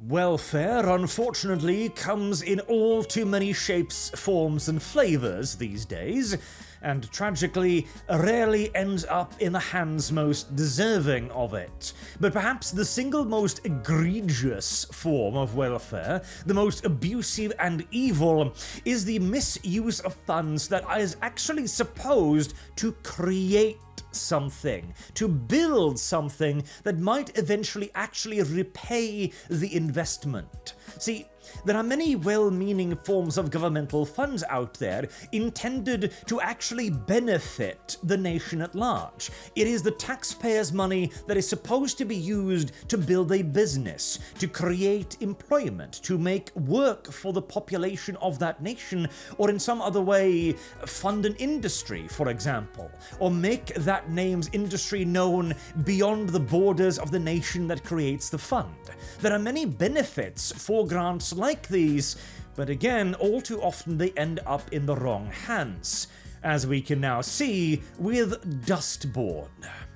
Welfare, unfortunately, comes in all too many shapes, forms, and flavours these days, and tragically rarely ends up in the hands most deserving of it. But perhaps the single most egregious form of welfare, the most abusive and evil, is the misuse of funds that is actually supposed to create something, to build something that might eventually actually repay the investment. See, there are many well-meaning forms of governmental funds out there intended to actually benefit the nation at large. It is the taxpayers' money that is supposed to be used to build a business, to create employment, to make work for the population of that nation, or in some other way fund an industry, for example, or make that name's industry known beyond the borders of the nation that creates the fund. There are many benefits for grants like these, but again, all too often they end up in the wrong hands, as we can now see with Dustborne,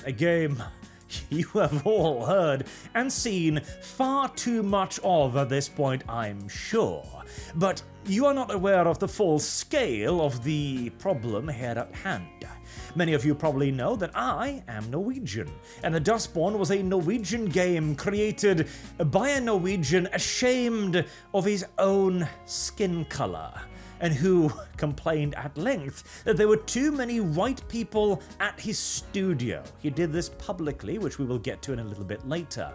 a game you have all heard and seen far too much of at this point, I'm sure. But you are not aware of the full scale of the problem here at hand. Many of you probably know that I am Norwegian, and the Dustborne was a Norwegian game created by a Norwegian ashamed of his own skin colour, and who complained at length that there were too many white people at his studio. He did this publicly, which we will get to in a little bit later.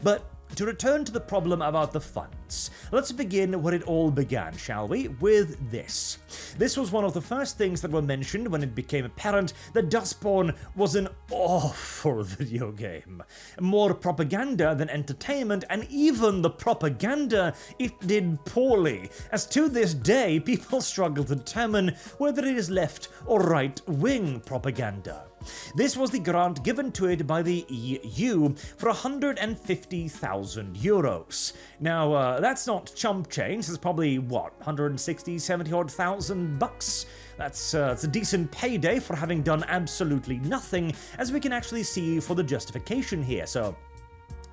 But to return to the problem about the funds, let's begin where it all began, shall we? With this. This was one of the first things that were mentioned when it became apparent that Dustborne was an awful video game. More propaganda than entertainment, and even the propaganda, it did poorly, as to this day people struggle to determine whether it is left or right-wing propaganda. This was the grant given to it by the EU for €150,000. Now, that's not chump change. It's probably, what, 160, 70 odd thousand bucks? That's a decent payday for having done absolutely nothing, as we can actually see for the justification here. So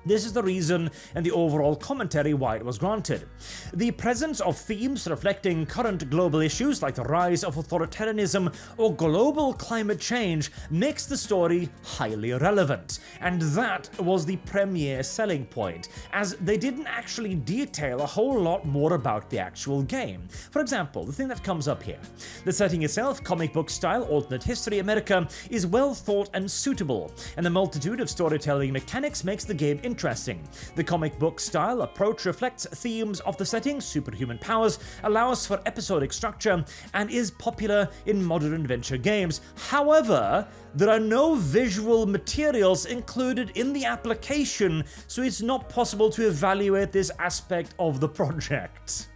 this is the reason and the overall commentary why it was granted. The presence of themes reflecting current global issues like the rise of authoritarianism or global climate change makes the story highly relevant, and that was the premier selling point, as they didn't actually detail a whole lot more about the actual game. For example, the thing that comes up here. The setting itself, comic book style, alternate history America, is well thought and suitable, and the multitude of storytelling mechanics makes the game interesting. The comic book style approach reflects themes of the setting, superhuman powers, allows for episodic structure, and is popular in modern adventure games. However, there are no visual materials included in the application, so it's not possible to evaluate this aspect of the project.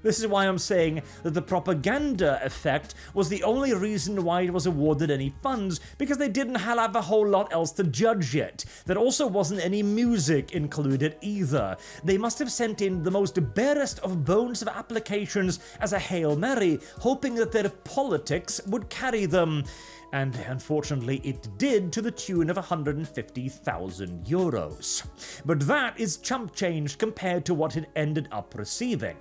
This is why I'm saying that the propaganda effect was the only reason why it was awarded any funds, because they didn't have a whole lot else to judge it. There also wasn't any music included either. They must have sent in the most barest of bones of applications as a Hail Mary, hoping that their politics would carry them. And unfortunately it did, to the tune of €150,000. But that is chump change compared to what it ended up receiving.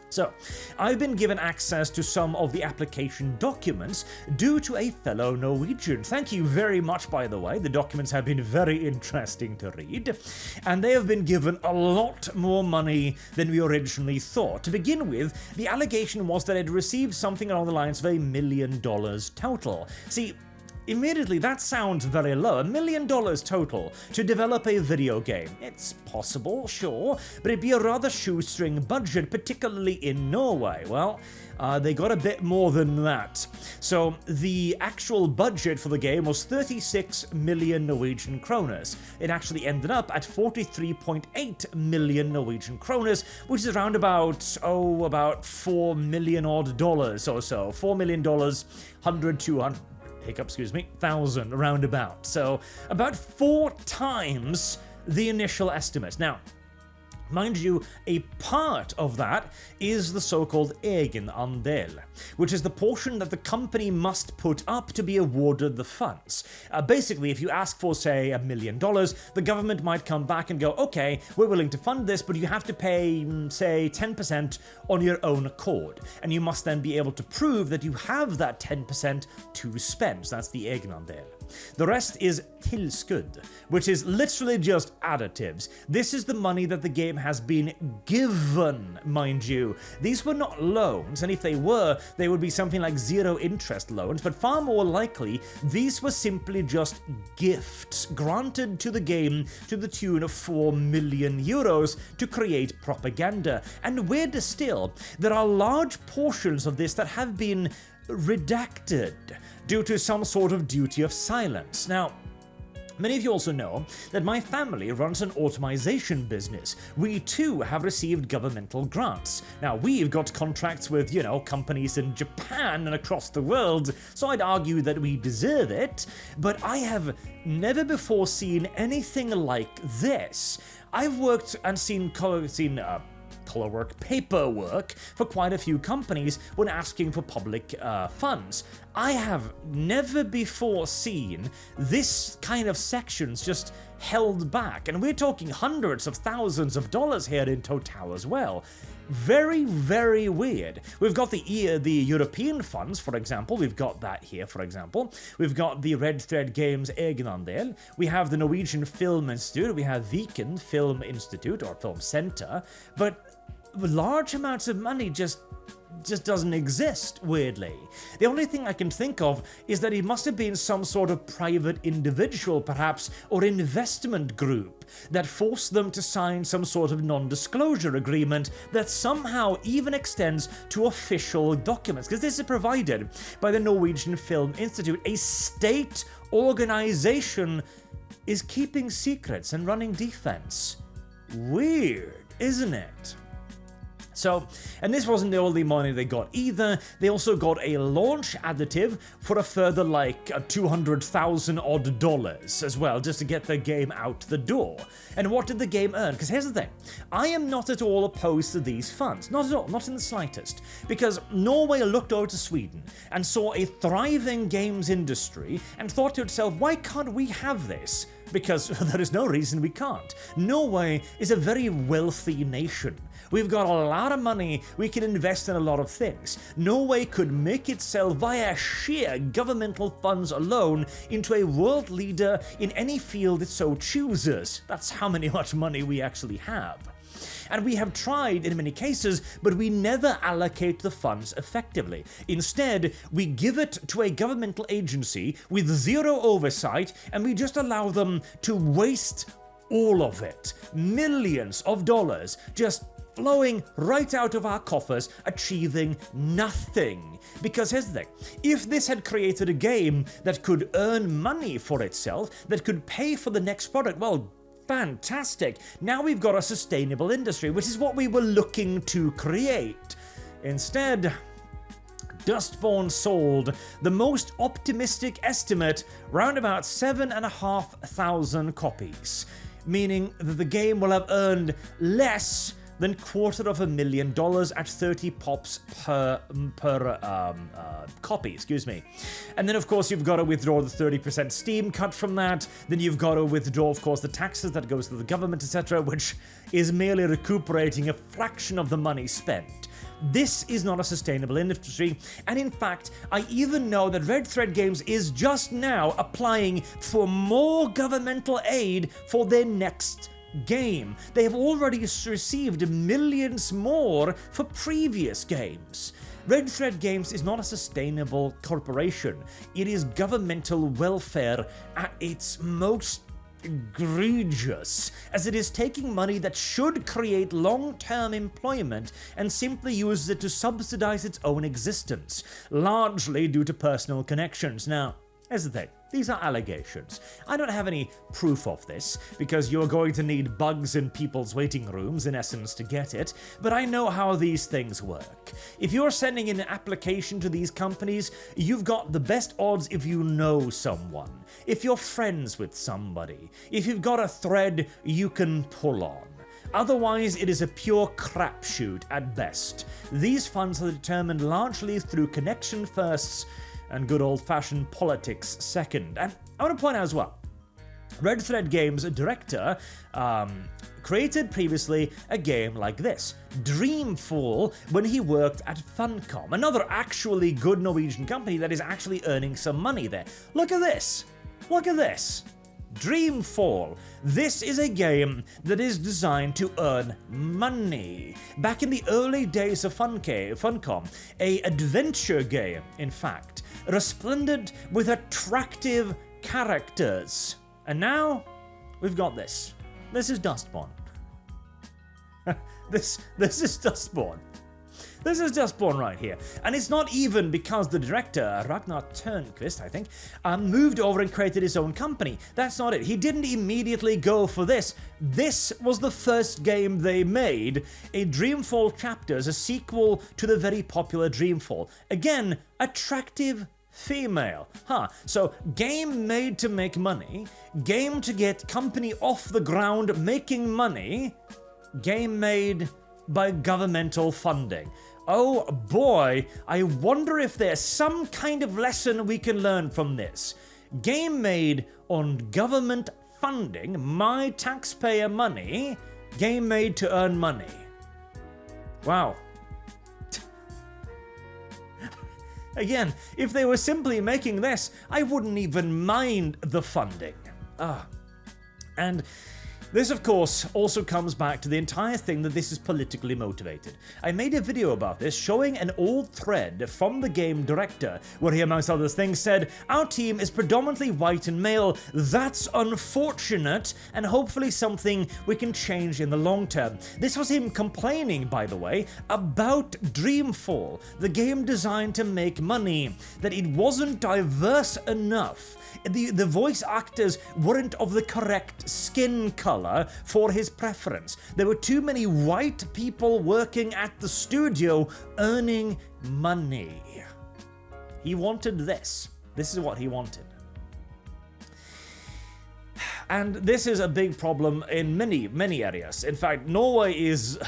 So, I've been given access to some of the application documents due to a fellow Norwegian. Thank you very much, by the way. The documents have been very interesting to read, and they have been given a lot more money than we originally thought. To begin with, the allegation was that it received something along the lines of $1 million total. See, immediately, that sounds very low. $1 million total to develop a video game. It's possible, sure, but it'd be a rather shoestring budget, particularly in Norway. Well, they got a bit more than that. So the actual budget for the game was 36 million Norwegian kroners. It actually ended up at 43.8 million Norwegian kroners, which is around about $4 million odd dollars or so. $4 million, 100, 200. $1,000 roundabout. So about 4 times the initial estimate. Now, Mind you, a part of that is the so-called egenandel, which is the portion that the company must put up to be awarded the funds. Basically, if you ask for, say, $1 million, the government might come back and go, okay, we're willing to fund this, but you have to pay, say, 10% on your own accord. And you must then be able to prove that you have that 10% to spend. So that's the egenandel. The rest is tilskudd, which is literally just additives. This is the money that the game has been given, mind you. These were not loans, and if they were, they would be something like zero interest loans, but far more likely, these were simply just gifts granted to the game to the tune of 4 million euros to create propaganda. And weirder still, there are large portions of this that have been redacted due to some sort of duty of silence. Now, many of you also know that my family runs an automation business. We too have received governmental grants. Now, we've got contracts with, companies in Japan and across the world, so I'd argue that we deserve it, but I have never before seen anything like this. I've worked and seen color work, paperwork for quite a few companies when asking for public funds. I have never before seen this kind of sections just held back, and we're talking hundreds of thousands of dollars here in total as well. Very, very weird. We've got the European funds, for example. We've got that here, for example. We've got the Red Thread Games egenandel. We have the Norwegian Film Institute. We have Viken Film Institute or Film Center. But large amounts of money just doesn't exist, weirdly. The only thing I can think of is that it must have been some sort of private individual, perhaps, or investment group that forced them to sign some sort of non-disclosure agreement that somehow even extends to official documents, because this is provided by the Norwegian Film Institute. A state organization is keeping secrets and running defense. Weird, isn't it? So, and this wasn't the only money they got either. They also got a launch additive for a further like 200,000 odd dollars as well, just to get the game out the door. And what did the game earn? Because here's the thing, I am not at all opposed to these funds, not at all, not in the slightest, because Norway looked over to Sweden and saw a thriving games industry and thought to itself, why can't we have this? Because there is no reason we can't. Norway is a very wealthy nation. We've got a lot of money, we can invest in a lot of things. Norway could make itself via sheer governmental funds alone into a world leader in any field it so chooses. That's how much money we actually have. And we have tried in many cases, but we never allocate the funds effectively. Instead, we give it to a governmental agency with zero oversight, and we just allow them to waste all of it. Millions of dollars just flowing right out of our coffers, achieving nothing. Because here's the thing, if this had created a game that could earn money for itself, that could pay for the next product, well, fantastic. Now we've got a sustainable industry, which is what we were looking to create. Instead, Dustborne sold the most optimistic estimate, round about 7,500 copies, meaning that the game will have earned less than $250,000 at 30 pops per copy, And then, of course, you've got to withdraw the 30% Steam cut from that. Then you've got to withdraw, of course, the taxes that goes to the government, etc., which is merely recuperating a fraction of the money spent. This is not a sustainable industry, and in fact, I even know that Red Thread Games is just now applying for more governmental aid for their next game. They have already received millions more for previous games. Red Thread Games is not a sustainable corporation. It is governmental welfare at its most egregious, as it is taking money that should create long-term employment and simply uses it to subsidize its own existence, largely due to personal connections. Now, here's the thing. These are allegations. I don't have any proof of this, because you're going to need bugs in people's waiting rooms, in essence, to get it, but I know how these things work. If you're sending in an application to these companies, you've got the best odds if you know someone, if you're friends with somebody, if you've got a thread you can pull on. Otherwise, it is a pure crapshoot at best. These funds are determined largely through connection firsts and good old-fashioned politics second. And I want to point out as well, Red Thread Games' director created previously a game like this, Dreamfall, when he worked at Funcom, another actually good Norwegian company that is actually earning some money there. Look at this! Look at this! Dreamfall. This is a game that is designed to earn money. Back in the early days of Funcom, a adventure game, in fact, resplendent with attractive characters. And now, we've got this. This is Dustborne. This is Dustborne. This is Dustborne right here. And it's not even because the director, Ragnar Turnquist, I think, moved over and created his own company. That's not it. He didn't immediately go for this. This was the first game they made, a Dreamfall Chapters, a sequel to the very popular Dreamfall. Again, attractive female. So game made to make money, game to get company off the ground making money, game made by governmental funding. Oh boy, I wonder if there's some kind of lesson we can learn from this. Game made on government funding, my taxpayer money, game made to earn money. Wow. Again, if they were simply making this, I wouldn't even mind the funding. And this, of course, also comes back to the entire thing that this is politically motivated. I made a video about this showing an old thread from the game director, where he, amongst other things, said, "Our team is predominantly white and male. That's unfortunate, and hopefully something we can change in the long term." This was him complaining, by the way, about Dreamfall, the game designed to make money, that it wasn't diverse enough. The voice actors weren't of the correct skin color for his preference. There were too many white people working at the studio earning money. He wanted this. This is what he wanted. And this is a big problem in many, many areas. In fact, Norway is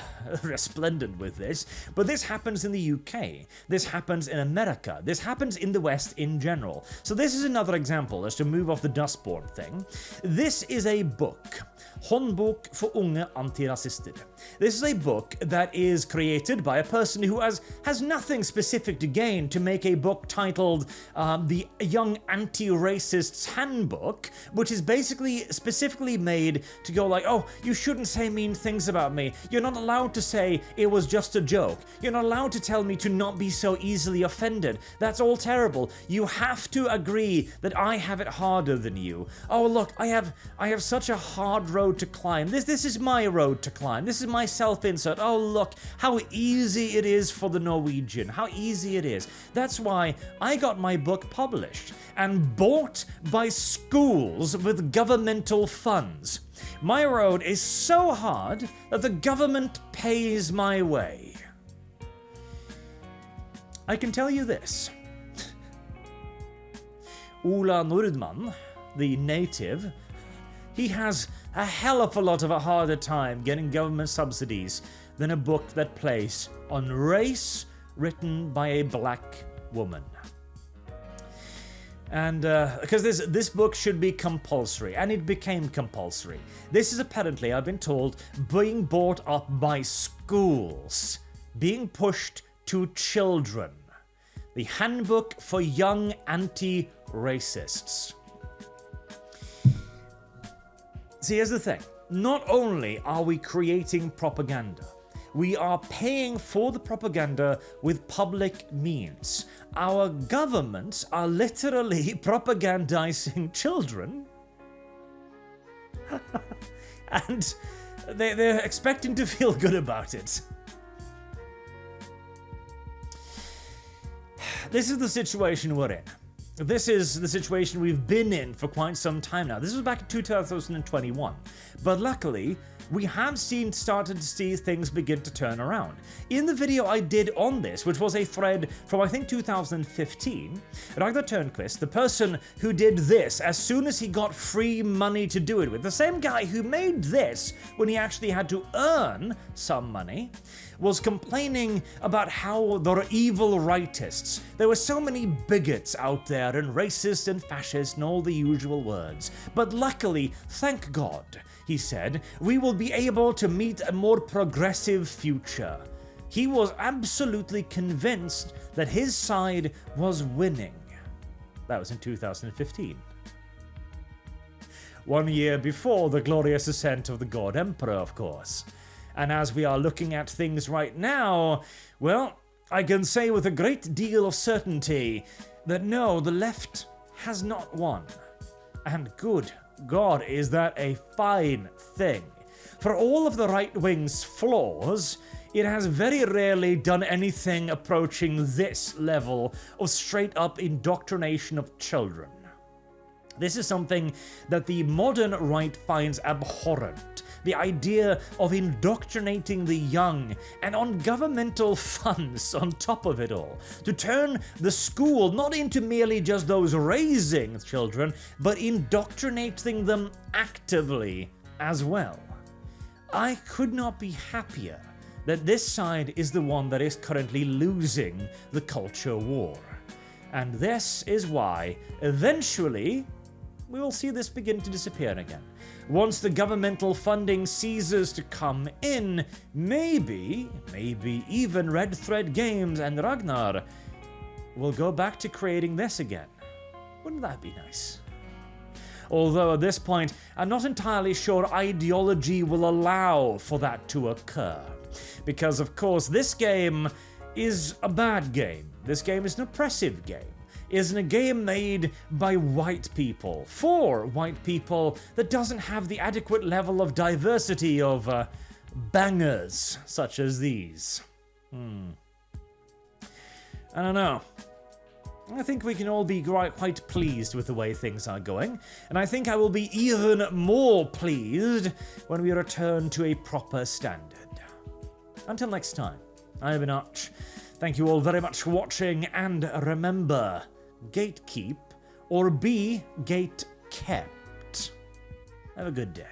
resplendent with this, but this happens in the UK, this happens in America, this happens in the West in general. So this is another example, as to move off the Dustborne thing. This is a book, Håndbok for unge antirasister. This is a book that is created by a person who has nothing specific to gain to make a book titled The Young Anti-Racist's Handbook, which is basically specifically made to go like, oh, you shouldn't say mean things about me. You're not allowed to say it was just a joke. You're not allowed to tell me to not be so easily offended. That's all terrible. You have to agree that I have it harder than you. Oh, look, I have such a hard road to climb. This is my road to climb. This is my self-insert. Oh, look how easy it is for the Norwegian. How easy it is. That's why I got my book published and bought by schools with governmental funds. My road is so hard that the government pays my way. I can tell you this. Ola Nordman, the native, he has a hell of a lot of a harder time getting government subsidies than a book that plays on race written by a black woman. And because this book should be compulsory, and it became compulsory. This is apparently, I've been told, being bought up by schools, being pushed to children. The Handbook for Young Anti-Racists. See, here's the thing. Not only are we creating propaganda, we are paying for the propaganda with public means. Our governments are literally propagandizing children. And they're expecting to feel good about it. This is the situation we're in. This is the situation we've been in for quite some time now. This was back in 2021. But luckily, we have started to see things begin to turn around. In the video I did on this, which was a thread from I think 2015, Ragnar Turnquist, the person who did this as soon as he got free money to do it with, the same guy who made this when he actually had to earn some money, was complaining about how there are evil rightists. There were so many bigots out there, and racist and fascist and all the usual words. But luckily, thank God, he said, we will be able to meet a more progressive future. He was absolutely convinced that his side was winning. That was in 2015. 1 year before the glorious ascent of the God Emperor, of course. And as we are looking at things right now, well, I can say with a great deal of certainty that no, the left has not won. And good God, is that a fine thing. For all of the right wing's flaws, it has very rarely done anything approaching this level of straight up indoctrination of children. This is something that the modern right finds abhorrent. The idea of indoctrinating the young, and on governmental funds on top of it all, to turn the school not into merely just those raising children, but indoctrinating them actively as well. I could not be happier that this side is the one that is currently losing the culture war. And this is why, eventually, we will see this begin to disappear again. Once the governmental funding ceases to come in, maybe even Red Thread Games and Ragnar will go back to creating this again. Wouldn't that be nice? Although at this point, I'm not entirely sure ideology will allow for that to occur. Because of course, this game is a bad game. This game is an oppressive game. Isn't a game made by white people, for white people, that doesn't have the adequate level of diversity of bangers such as these. I don't know. I think we can all be quite pleased with the way things are going, and I think I will be even more pleased when we return to a proper standard. Until next time, I have been Arch. Thank you all very much for watching, and remember, gatekeep or be gate kept. Have a good day.